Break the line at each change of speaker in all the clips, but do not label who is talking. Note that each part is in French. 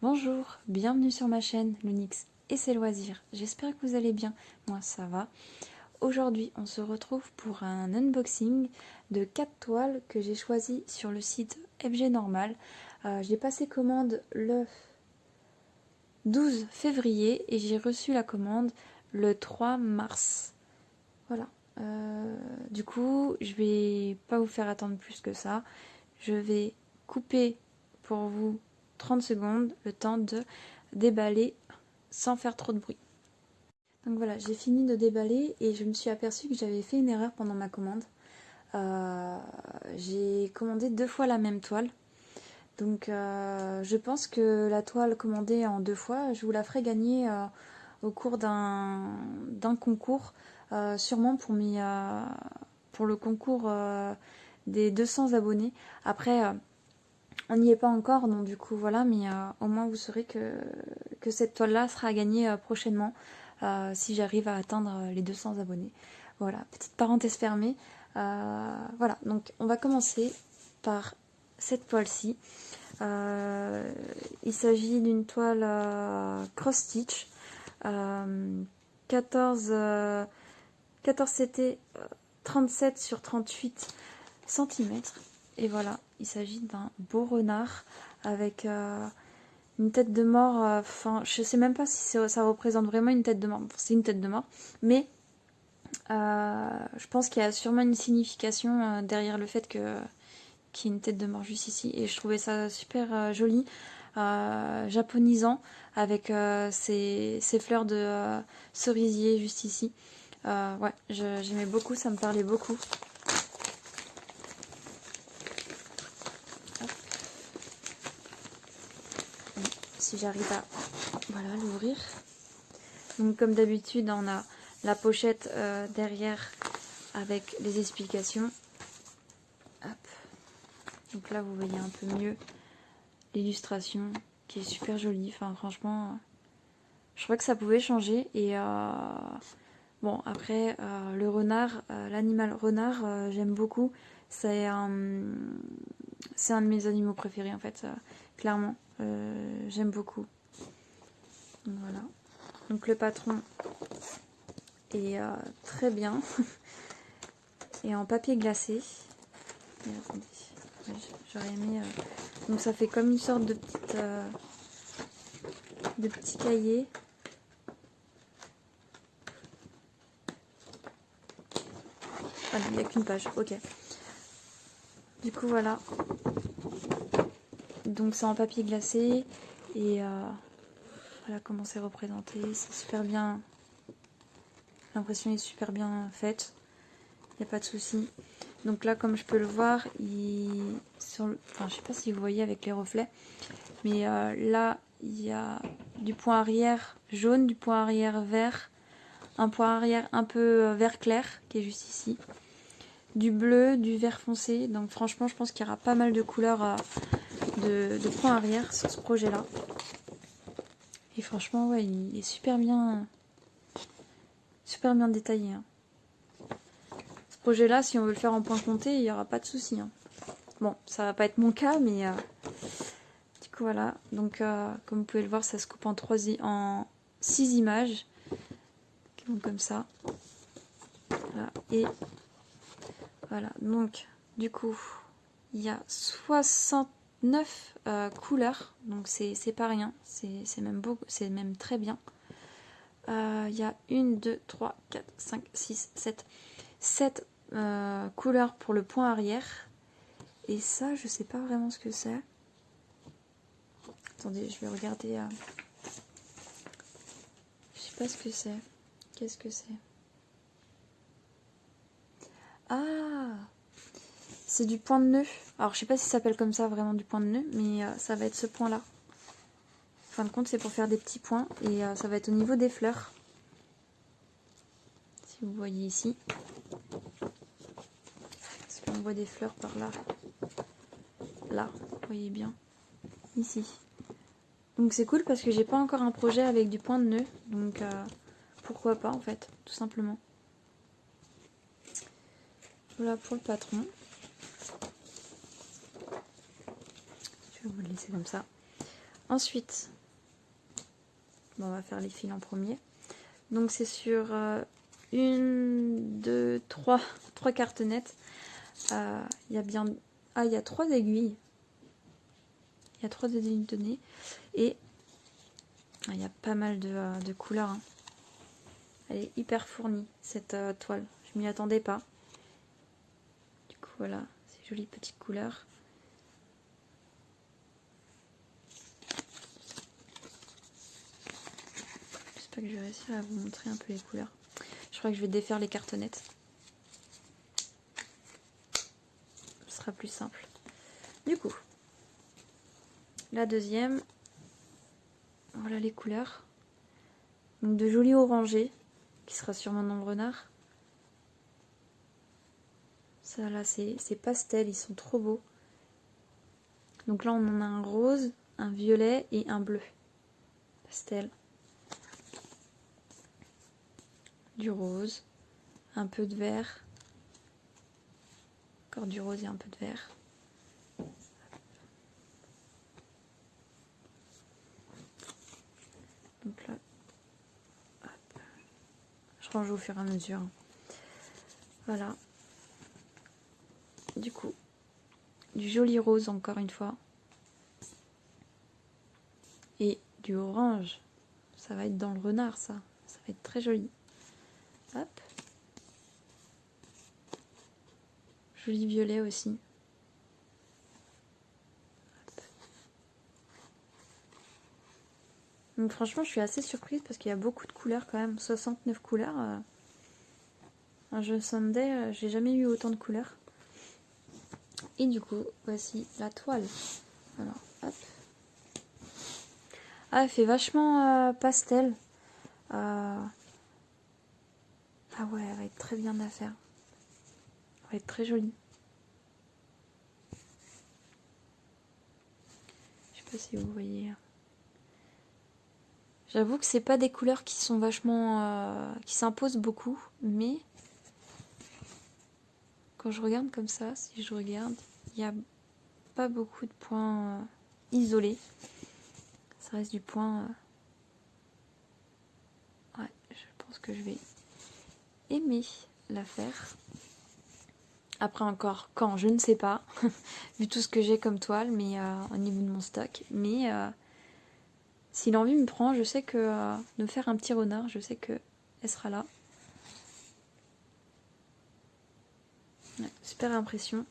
Bonjour, bienvenue sur ma chaîne Lunix et ses loisirs. J'espère que vous allez bien, moi ça va. Aujourd'hui on se retrouve pour un unboxing de 4 toiles que j'ai choisies sur le site FG Normal. J'ai passé commande le 12 février et j'ai reçu la commande le 3 mars. Voilà. Du coup je vais pas vous faire attendre plus que ça. Je vais couper pour vous 30 secondes, le temps de déballer sans faire trop de bruit. Donc voilà, j'ai fini de déballer et je me suis aperçue que j'avais fait une erreur pendant ma commande. J'ai commandé 2 fois la même toile. Donc je pense que la toile commandée en 2 fois, je vous la ferai gagner au cours d'un concours, sûrement pour le concours des 200 abonnés. Après, on n'y est pas encore, donc du coup voilà, mais au moins vous saurez que cette toile-là sera gagnée prochainement, si j'arrive à atteindre les 200 abonnés. Voilà, petite parenthèse fermée. Voilà, donc on va commencer par cette toile-ci. Il s'agit d'une toile cross-stitch, 14 CT 37 sur 38 cm. Et voilà, il s'agit d'un beau renard avec une tête de mort. Enfin, je sais même pas si ça représente vraiment une tête de mort. C'est une tête de mort, mais je pense qu'il y a sûrement une signification derrière le fait qu'il y ait une tête de mort juste ici. Et je trouvais ça super joli, japonisant, avec ces fleurs de cerisier juste ici. Ouais, j'aimais beaucoup, ça me parlait beaucoup. Si j'arrive à voilà, l'ouvrir. Donc comme d'habitude, on a la pochette derrière avec les explications. Hop. Donc là, vous voyez un peu mieux l'illustration qui est super jolie. Enfin, franchement, je crois que ça pouvait changer. Et bon, après, le renard, l'animal renard, j'aime beaucoup. C'est un de mes animaux préférés en fait, clairement. J'aime beaucoup. Donc, voilà. Donc le patron est très bien. Et en papier glacé. Et attendez, j'aurais aimé. Donc ça fait comme une sorte de petit cahier. Ah non, il n'y a qu'une page, ok. Du coup voilà. Donc c'est en papier glacé. Et voilà comment c'est représenté. C'est super bien. L'impression est super bien faite. Il n'y a pas de souci. Donc là, comme je peux le voir, enfin, je sais pas si vous voyez avec les reflets, mais là, il y a du point arrière jaune, du point arrière vert, un point arrière un peu vert clair, qui est juste ici, du bleu, du vert foncé. Donc franchement, je pense qu'il y aura pas mal de couleurs de points arrière sur ce projet-là. Et franchement, ouais, il est super bien détaillé. Hein. Ce projet-là, si on veut le faire en point compté, il n'y aura pas de souci. Hein. Bon, ça va pas être mon cas, mais du coup voilà. Donc comme vous pouvez le voir, ça se coupe en 6 images. Donc comme ça. Voilà. Et voilà. Donc du coup, il y a 69 couleurs. Donc c'est pas rien. C'est même beau, c'est même très bien. Il y a 1, 2, 3, 4, 5, 6, 7 couleurs pour le point arrière. Et ça, je sais pas vraiment ce que c'est. Attendez, je vais regarder. Je sais pas ce que c'est. Qu'est-ce que c'est? Ah! C'est du point de nœud. Alors, je sais pas si ça s'appelle comme ça vraiment du point de nœud, mais ça va être ce point-là. En fin de compte, c'est pour faire des petits points. Et ça va être au niveau des fleurs. Si vous voyez ici. Parce qu'on voit des fleurs par là. Là, vous voyez bien. Ici. Donc c'est cool parce que j'ai pas encore un projet avec du point de nœud. Donc pourquoi pas en fait, tout simplement. Voilà pour le patron. Je vais vous le laisser comme ça. Ensuite, bon, on va faire les fils en premier. Donc c'est sur 1, 2, 3 cartes nettes. Il y a bien... Ah, il y a 3 aiguilles. Il y a 3 aiguilles données. Et il y a pas mal de couleurs. Hein. Elle est hyper fournie, cette toile. Je m'y attendais pas. Du coup, voilà, ces jolies petites couleurs. J'espère que je vais réussir à vous montrer un peu les couleurs. Je crois que je vais défaire les cartes nettes. Ce sera plus simple. Du coup, la deuxième, voilà les couleurs. Donc de jolis orangés, qui sera sûrement dans le renard. Ça là, c'est pastel, ils sont trop beaux. Donc là, on en a un rose, un violet et un bleu. Pastel. Du rose, un peu de vert. Encore du rose et un peu de vert. Donc là, hop. Je range au fur et à mesure. Voilà. Du coup, du joli rose encore une fois. Et du orange. Ça va être dans le renard, ça. Ça va être très joli. Hop. Joli violet aussi. Hop. Donc franchement, je suis assez surprise parce qu'il y a beaucoup de couleurs quand même. 69 couleurs. Un jeu Sunday, j'ai jamais eu autant de couleurs. Et du coup, voici la toile. Alors, hop. Ah, elle fait vachement pastel. Ah ouais, elle va être très bien à faire. Elle va être très jolie. Je sais pas si vous voyez. J'avoue que c'est pas des couleurs qui sont vachement... qui s'imposent beaucoup, mais... Quand je regarde comme ça, si je regarde, il n'y a pas beaucoup de points isolés. Ça reste du point... Ouais, je pense que je vais aimer la faire. Après encore, quand, je ne sais pas, vu tout ce que j'ai comme toile, mais au niveau de mon stock. Mais si l'envie me prend, je sais que de faire un petit renard, je sais que elle sera là. Ouais, super impression.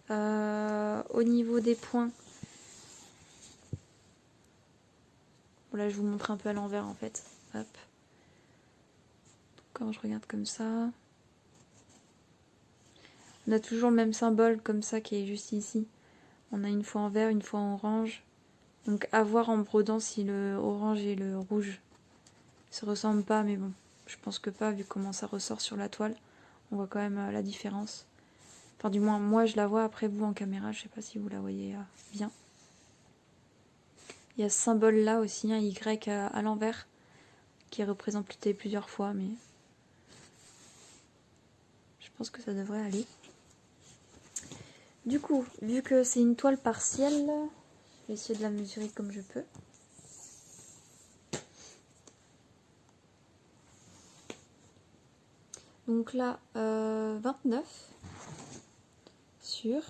Au niveau des points, voilà, je vous montre un peu à l'envers en fait. Hop. Quand je regarde comme ça, on a toujours le même symbole comme ça qui est juste ici. On a une fois en vert, une fois en orange. Donc à voir en brodant si le orange et le rouge se ressemblent pas, mais bon, je pense que pas vu comment ça ressort sur la toile. On voit quand même la différence. Enfin du moins moi je la vois, après vous en caméra, je sais pas si vous la voyez bien. Il y a ce symbole là aussi, un Y à l'envers, qui est représenté plusieurs fois, mais je pense que ça devrait aller. Du coup, vu que c'est une toile partielle, je vais essayer de la mesurer comme je peux. Donc là, 29 sur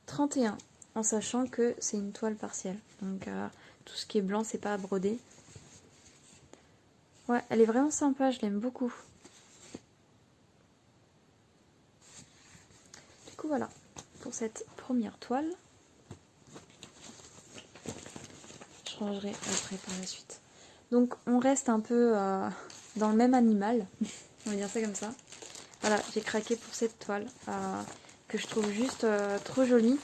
31, en sachant que c'est une toile partielle. Donc tout ce qui est blanc, c'est pas à broder. Ouais, elle est vraiment sympa, je l'aime beaucoup. Du coup, voilà, pour cette première toile. Je rangerai après par la suite. Donc on reste un peu dans le même animal, on va dire ça comme ça. Voilà, j'ai craqué pour cette toile que je trouve juste trop jolie.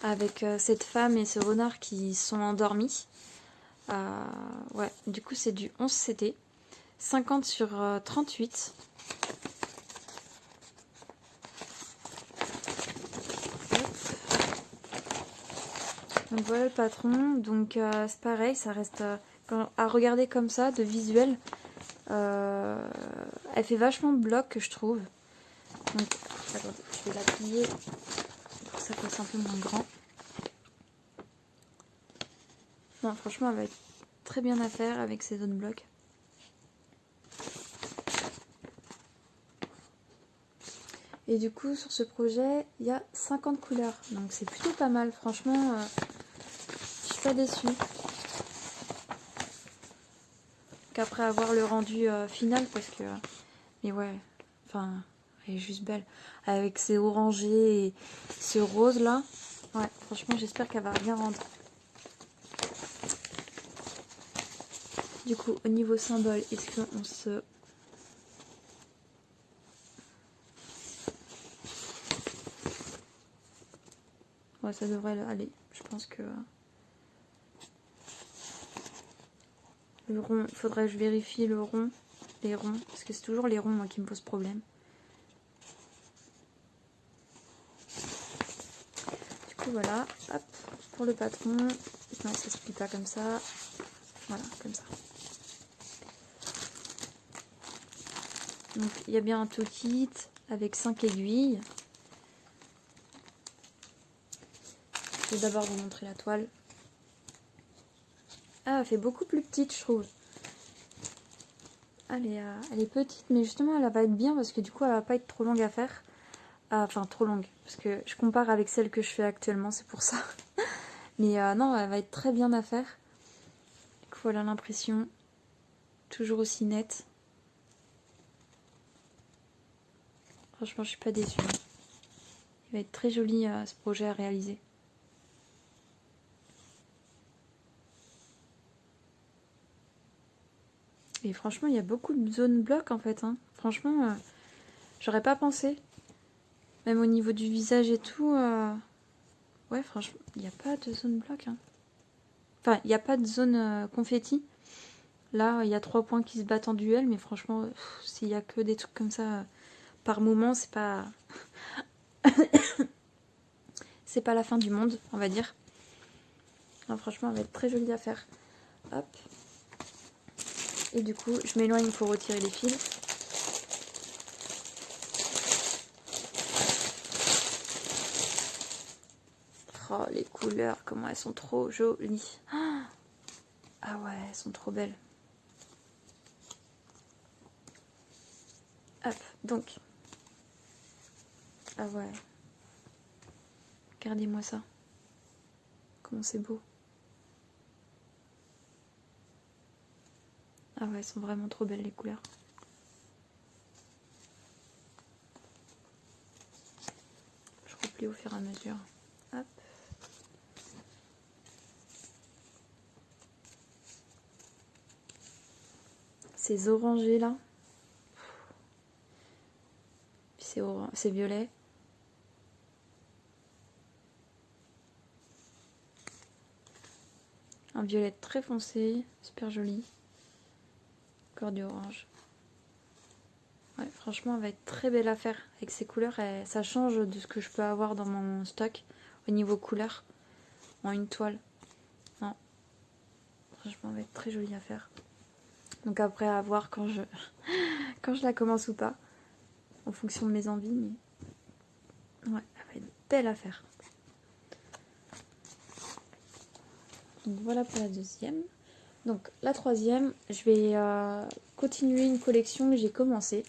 Avec cette femme et ce renard qui sont endormis. Ouais, du coup c'est du 11 CT. 50 sur 38. Donc voilà le patron. Donc c'est pareil, ça reste à regarder comme ça, de visuel. Elle fait vachement bloc, je trouve. Donc attendez, je vais la plier ça fasse un peu moins grand. Non, franchement, elle va être très bien à faire avec ces autres blocs. Et du coup, sur ce projet, il y a 50 couleurs. Donc c'est plutôt pas mal. Franchement, je suis pas déçue. Qu'après avoir le rendu final, parce que... mais ouais, enfin, elle est juste belle. Avec ces orangés et ce rose là. Ouais, franchement, j'espère qu'elle va bien rendre. Du coup, au niveau symbole, est-ce qu'on se... Ouais, ça devrait aller. Je pense que... le rond, il faudrait que je vérifie le rond, les ronds. Parce que c'est toujours les ronds, moi, qui me posent problème. Du coup, voilà. Hop, pour le patron. Non, ça se plie pas comme ça. Voilà, comme ça. Donc, il y a bien un tout kit avec 5 aiguilles. Je vais d'abord vous montrer la toile. Ah, elle fait beaucoup plus petite, je trouve. Elle est petite, mais justement, elle va être bien parce que du coup, elle va pas être trop longue à faire. Enfin, trop longue, parce que je compare avec celle que je fais actuellement, c'est pour ça. Mais non, elle va être très bien à faire. Du coup, voilà l'impression. Toujours aussi nette. Franchement, je suis pas déçue. Il va être très joli ce projet à réaliser. Et franchement, il y a beaucoup de zones blocs en fait. Hein. Franchement, j'aurais pas pensé. Même au niveau du visage et tout. Ouais, franchement, il n'y a pas de zone bloc. Hein. Enfin, il n'y a pas de zone confetti. Là, il y a 3 points qui se battent en duel. Mais franchement, s'il n'y a que des trucs comme ça par moment, c'est pas... c'est pas la fin du monde, on va dire. Non, franchement, elle va être très jolie à faire. Hop. Et du coup, je m'éloigne pour retirer les fils. Oh, les couleurs, comment elles sont trop jolies. Ah ouais, elles sont trop belles. Hop, donc. Ah ouais. Regardez-moi ça. Comment c'est beau. Ah ouais, elles sont vraiment trop belles les couleurs. Je replie au fur et à mesure. Hop. Ces orangés là. Puis c'est violet. Un violet très foncé, super joli. Encore du orange. Ouais, franchement, elle va être très belle à faire. Avec ces couleurs, ça change de ce que je peux avoir dans mon stock au niveau couleur en une toile. Non. Franchement, elle va être très jolie à faire. Donc après, à voir quand je, quand je la commence ou pas. En fonction de mes envies. Mais... ouais, elle va être belle à faire. Donc voilà pour la deuxième. Donc la troisième, je vais continuer une collection que j'ai commencée.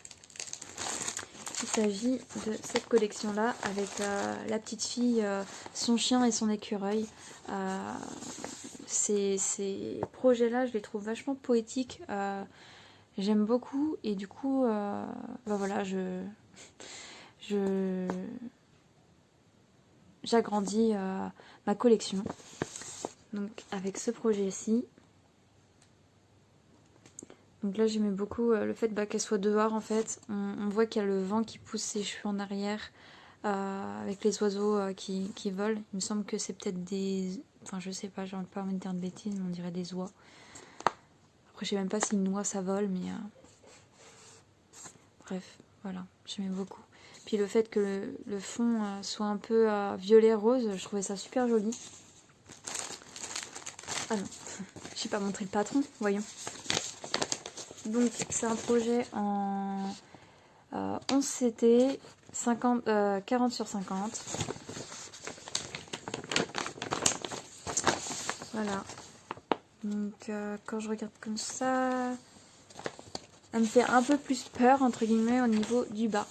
Il s'agit de cette collection-là avec la petite fille, son chien et son écureuil. Ces projets-là, je les trouve vachement poétiques. J'aime beaucoup et du coup, bah voilà, j'agrandis ma collection. Donc avec ce projet-ci. Donc là j'aimais beaucoup le fait qu'elle soit dehors en fait. On voit qu'il y a le vent qui pousse ses cheveux en arrière avec les oiseaux qui volent. Il me semble que c'est peut-être des... Enfin je sais pas, j'ai pas envie de dire de bêtises, mais on dirait des oies. Après je sais même pas si une oie ça vole, mais... Bref, voilà, j'aimais beaucoup. Puis le fait que le fond soit un peu violet-rose, je trouvais ça super joli. Ah non, j'ai pas montré le patron, voyons. Donc c'est un projet en 11 CT, 40 sur 50. Voilà. Donc quand je regarde comme ça, elle me fait un peu plus peur entre guillemets au niveau du bas.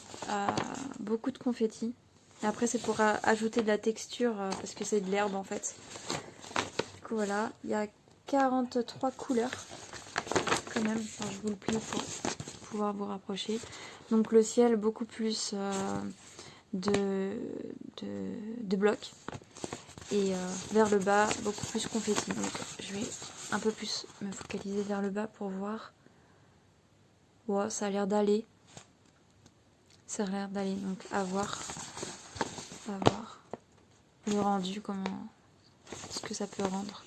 Beaucoup de confettis. Et après c'est pour ajouter de la texture parce que c'est de l'herbe en fait. Du coup voilà, il y a 43 couleurs quand même. Enfin, je vous le plie pour pouvoir vous rapprocher. Donc le ciel beaucoup plus de blocs. Et vers le bas, beaucoup plus confetti. Donc je vais un peu plus me focaliser vers le bas pour voir. Ouais, ça a l'air d'aller. Ça a l'air d'aller. Donc à voir. À voir. Le rendu, comment. Ce que ça peut rendre.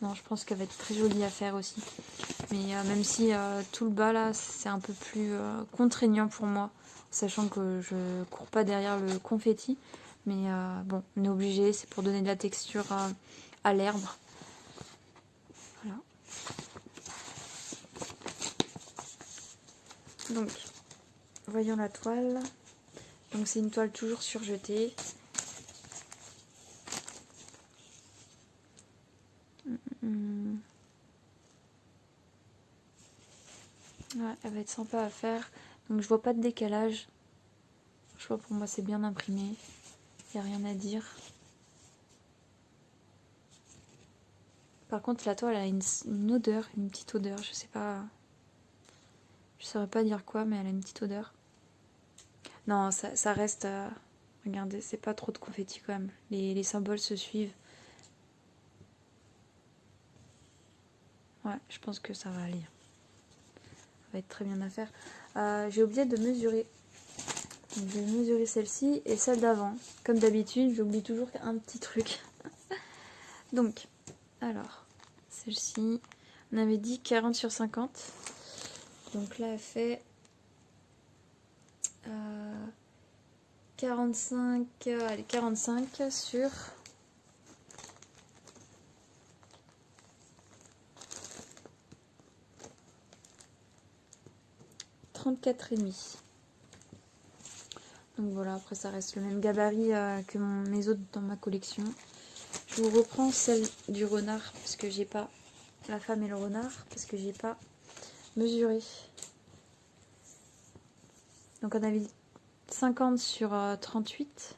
Non, je pense qu'elle va être très jolie à faire aussi. Mais même si tout le bas là, c'est un peu plus contraignant pour moi. Sachant que je cours pas derrière le confetti. Mais bon, on est obligé, c'est pour donner de la texture à l'herbe. Voilà. Donc, voyons la toile. Donc c'est une toile toujours surjetée. Ouais, elle va être sympa à faire. Donc je vois pas de décalage. Je vois, pour moi c'est bien imprimé. Il n'y a rien à dire. Par contre la toile elle a une odeur, une petite odeur. Je sais pas. Je saurais pas dire quoi, mais elle a une petite odeur. Non, ça reste... regardez, c'est pas trop de confetti quand même. Les symboles se suivent. Ouais, je pense que ça va aller. Ça va être très bien à faire. J'ai oublié de mesurer. Donc, je vais mesurer celle-ci et celle d'avant. Comme d'habitude, j'oublie toujours un petit truc. Donc, alors, celle-ci, on avait dit 40 sur 50. Donc là, elle fait 45, allez, 45 sur 34,5. Donc voilà, après ça reste le même gabarit que mes autres dans ma collection. Je vous reprends celle du renard parce que j'ai pas la femme et le renard parce que j'ai pas mesuré. Donc on avait 50 sur 38.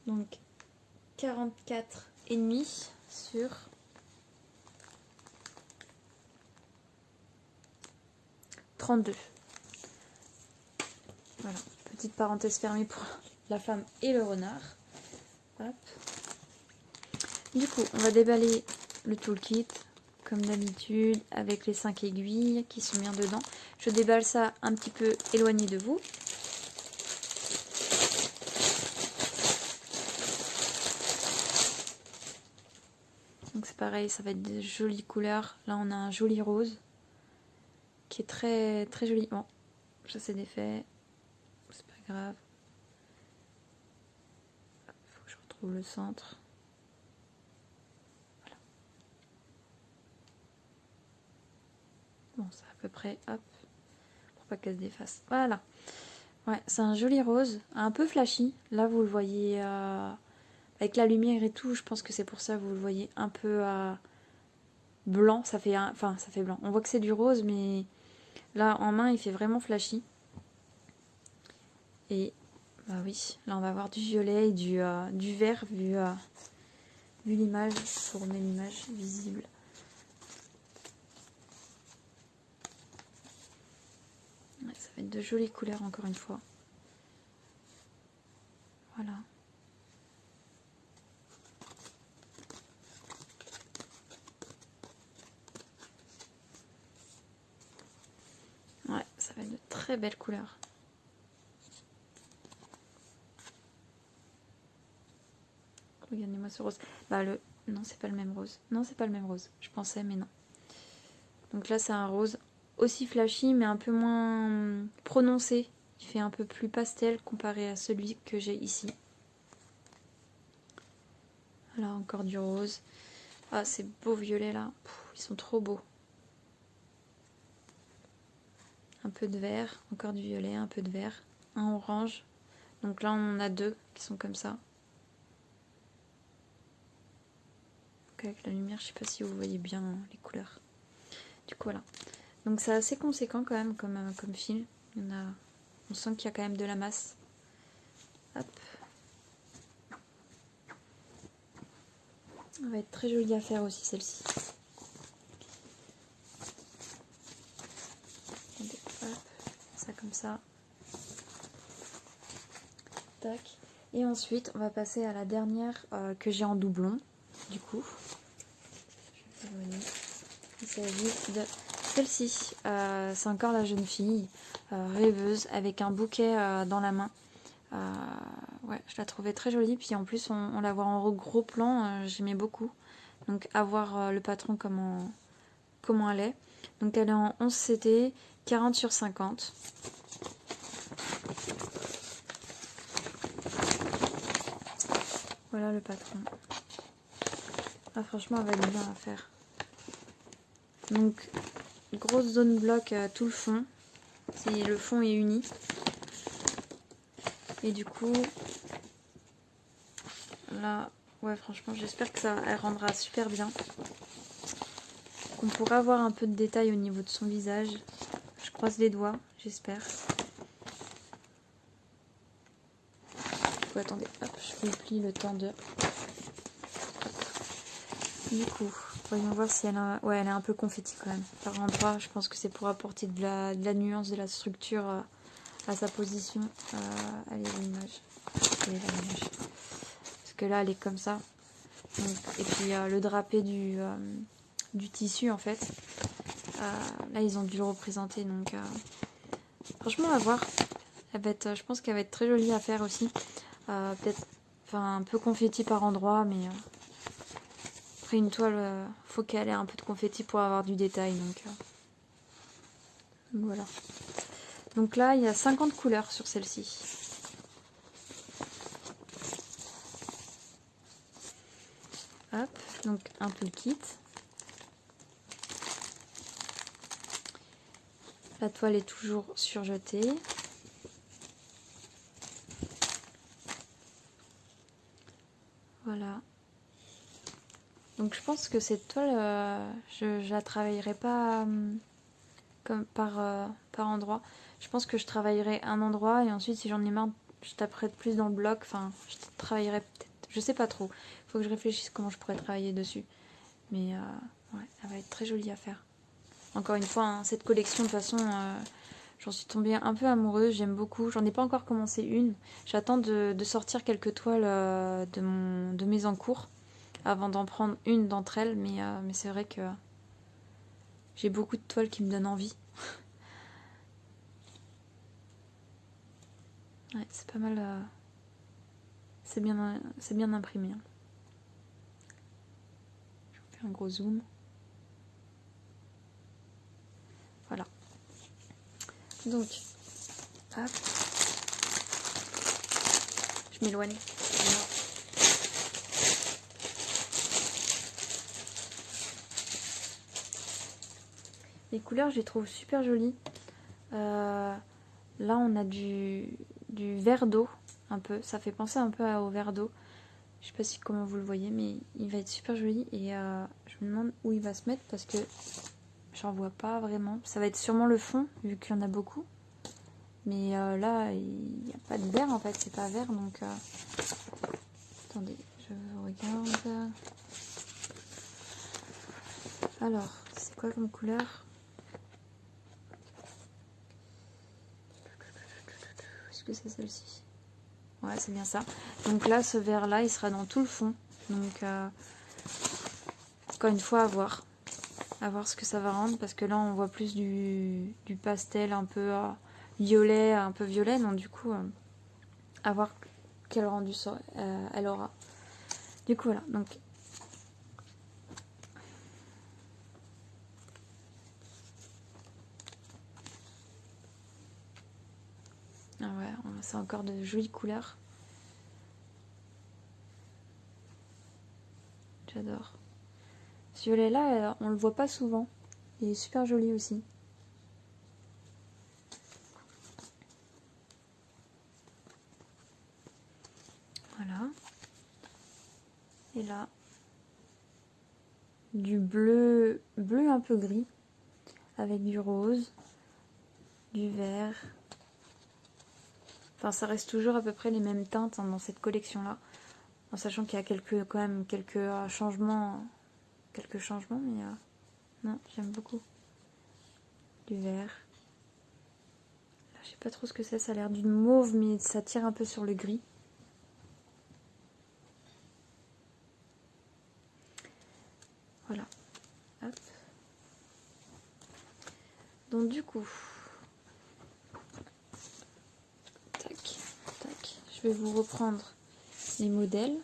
Donc 44,5 sur 32. Voilà, petite parenthèse fermée pour la femme et le renard. Hop. Du coup, on va déballer le toolkit comme d'habitude avec les 5 aiguilles qui sont bien dedans. Je déballe ça un petit peu éloigné de vous. Donc c'est pareil, ça va être des jolies couleurs. Là on a un joli rose qui est très très joli. Bon, ça c'est défait, c'est pas grave. Il faut que je retrouve le centre. Voilà. Bon, c'est à peu près, hop, pour pas qu'elle se défasse. Voilà. Ouais, c'est un joli rose, un peu flashy. Là vous le voyez avec la lumière et tout, je pense que c'est pour ça que vous le voyez un peu blanc. Ça fait blanc. On voit que c'est du rose, mais là en main il fait vraiment flashy. Et bah oui, là on va avoir du violet et du vert vu l'image. Je vous remets l'image visible. Ouais, ça va être de jolies couleurs encore une fois. Voilà. Ouais, ça va être de très belles couleurs. Regardez-moi ce rose. Bah non, c'est pas le même rose. Non, c'est pas le même rose. Je pensais, mais non. Donc là, c'est un rose aussi flashy, mais un peu moins prononcé. Il fait un peu plus pastel comparé à celui que j'ai ici. Là, encore du rose. Ah, ces beaux violets là. Ils sont trop beaux. Un peu de vert, encore du violet, un peu de vert. Un orange. Donc là on en a 2 qui sont comme ça. Donc avec la lumière, je sais pas si vous voyez bien les couleurs. Du coup voilà. Donc c'est assez conséquent quand même comme fil. On sent qu'il y a quand même de la masse. Hop. Ça va être très joli à faire aussi celle-ci. Ça comme ça. Tac. Et ensuite on va passer à la dernière que j'ai en doublon. Du coup. Il s'agit de celle-ci. C'est encore la jeune fille rêveuse avec un bouquet dans la main. Ouais, je la trouvais très jolie. Puis en plus, on la voit en gros plan. J'aimais beaucoup. Donc, à voir le patron comment elle est. Donc, elle est en 11 CT, 40 sur 50. Voilà le patron. Ah, franchement, elle va être bien à faire. Donc, grosse zone bloc tout le fond. Le fond est uni. Et du coup, là, ouais, franchement, j'espère que elle rendra super bien. On pourra avoir un peu de détails au niveau de son visage. Je croise les doigts, j'espère. Attendez, hop, je vous plie le temps de... Du coup, voyons voir si elle a... Ouais, elle est un peu confetti quand même. Par endroit, je pense que c'est pour apporter de la nuance, de la structure à sa position. Elle est l'image. Parce que là, elle est comme ça. Donc, et puis le drapé du tissu, en fait. Là, ils ont dû le représenter. Donc, franchement, à voir. Je pense qu'elle va être très jolie à faire aussi. Peut-être un peu confetti par endroit, mais après une toile, faut qu'elle ait un peu de confetti pour avoir du détail. Donc voilà. Donc là, il y a 50 couleurs sur celle-ci. Hop, donc un peu le kit. La toile est toujours surjetée. Voilà. Donc je pense que cette toile, je la travaillerai pas comme par endroit. Je pense que je travaillerai un endroit et ensuite si j'en ai marre, je taperai plus dans le bloc. Enfin, je travaillerai peut-être. Je sais pas trop. Il faut que je réfléchisse comment je pourrais travailler dessus. Mais ouais, elle va être très jolie à faire. Encore une fois, hein, cette collection de toute façon, j'en suis tombée un peu amoureuse. J'aime beaucoup. J'en ai pas encore commencé une. J'attends de sortir quelques toiles de mes encours avant d'en prendre une d'entre elles. Mais c'est vrai que j'ai beaucoup de toiles qui me donnent envie. Ouais, c'est pas mal. C'est bien imprimé. Hein. Je vous fais un gros zoom. Voilà. Donc, hop. Je m'éloigne. Les couleurs, je les trouve super jolies. Là, on a du vert d'eau, un peu. Ça fait penser un peu au vert d'eau. Je sais pas comment vous le voyez, mais il va être super joli. Et je me demande où il va se mettre parce que j'en vois pas vraiment. Ça va être sûrement le fond, vu qu'il y en a beaucoup. Mais là, il n'y a pas de vert en fait. C'est pas vert, donc... Attendez, je regarde. Alors, c'est quoi comme couleur ? Est-ce que c'est celle-ci ? Ouais, c'est bien ça. Donc là, ce vert-là, il sera dans tout le fond. Donc, encore une fois, à voir. À voir ce que ça va rendre. Parce que là, on voit plus du pastel un peu violet. Donc, du coup, à voir quel rendu elle aura. Du coup, voilà. Donc, ah ouais, c'est encore de jolies couleurs. J'adore. Ce violet-là, on le voit pas souvent. Il est super joli aussi. Et là, du bleu, bleu un peu gris, avec du rose, du vert. Enfin, ça reste toujours à peu près les mêmes teintes dans cette collection-là. En sachant qu'il y a quand même quelques changements. Mais non, j'aime beaucoup. Du vert. Là, je sais pas trop ce que c'est, ça a l'air d'une mauve, mais ça tire un peu sur le gris. Voilà. Hop. Donc du coup, tac, tac, je vais vous reprendre les modèles.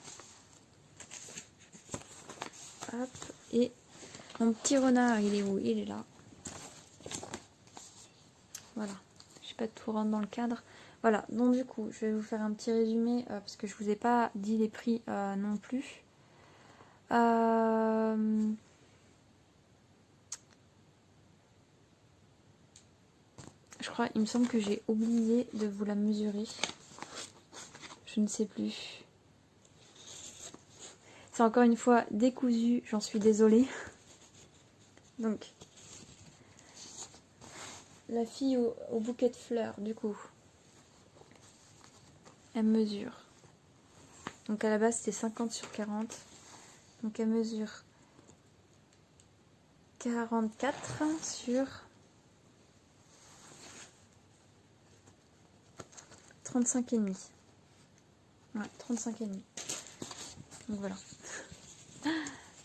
Hop, et mon petit renard, il est où? Il est là. Voilà, je sais pas de tout rentre dans le cadre. Voilà, donc du coup, je vais vous faire un petit résumé parce que je vous ai pas dit les prix non plus. Je crois, il me semble que j'ai oublié de vous la mesurer. Je ne sais plus. C'est encore une fois décousu, j'en suis désolée. Donc, la fille au bouquet de fleurs, du coup, elle mesure. Donc à la base, c'était 50 sur 40. Donc elle mesure 44 sur 35,5. Ouais, 35,5. Donc voilà.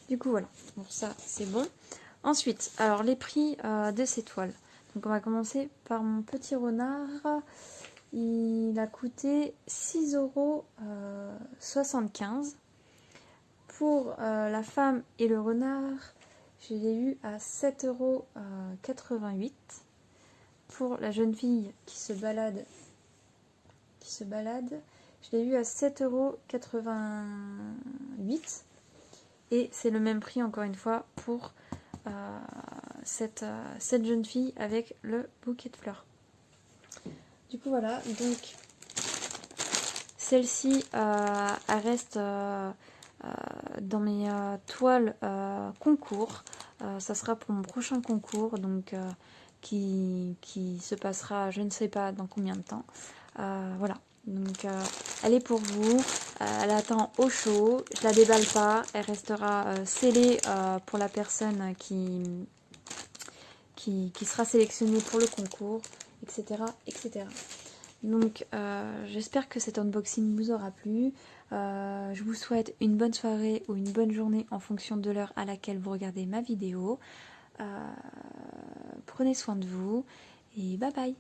Du coup, voilà. Bon, ça, c'est bon. Ensuite, alors les prix de ces toiles. Donc on va commencer par mon petit renard. Il a coûté 6,75 €. Pour la femme et le renard, je l'ai eu à 7,88 €. Pour la jeune fille qui se balade, je l'ai eu à 7,88 €. Et c'est le même prix encore une fois pour cette jeune fille avec le bouquet de fleurs. Du coup voilà, donc celle-ci elle reste dans mes toiles concours. Ça sera pour mon prochain concours, donc qui se passera je ne sais pas dans combien de temps. Voilà, donc elle est pour vous, elle attend au chaud, je la déballe pas, elle restera scellée pour la personne qui sera sélectionnée pour le concours, etc. etc. Donc j'espère que cet unboxing vous aura plu. Je vous souhaite une bonne soirée ou une bonne journée en fonction de l'heure à laquelle vous regardez ma vidéo. Prenez soin de vous et bye bye.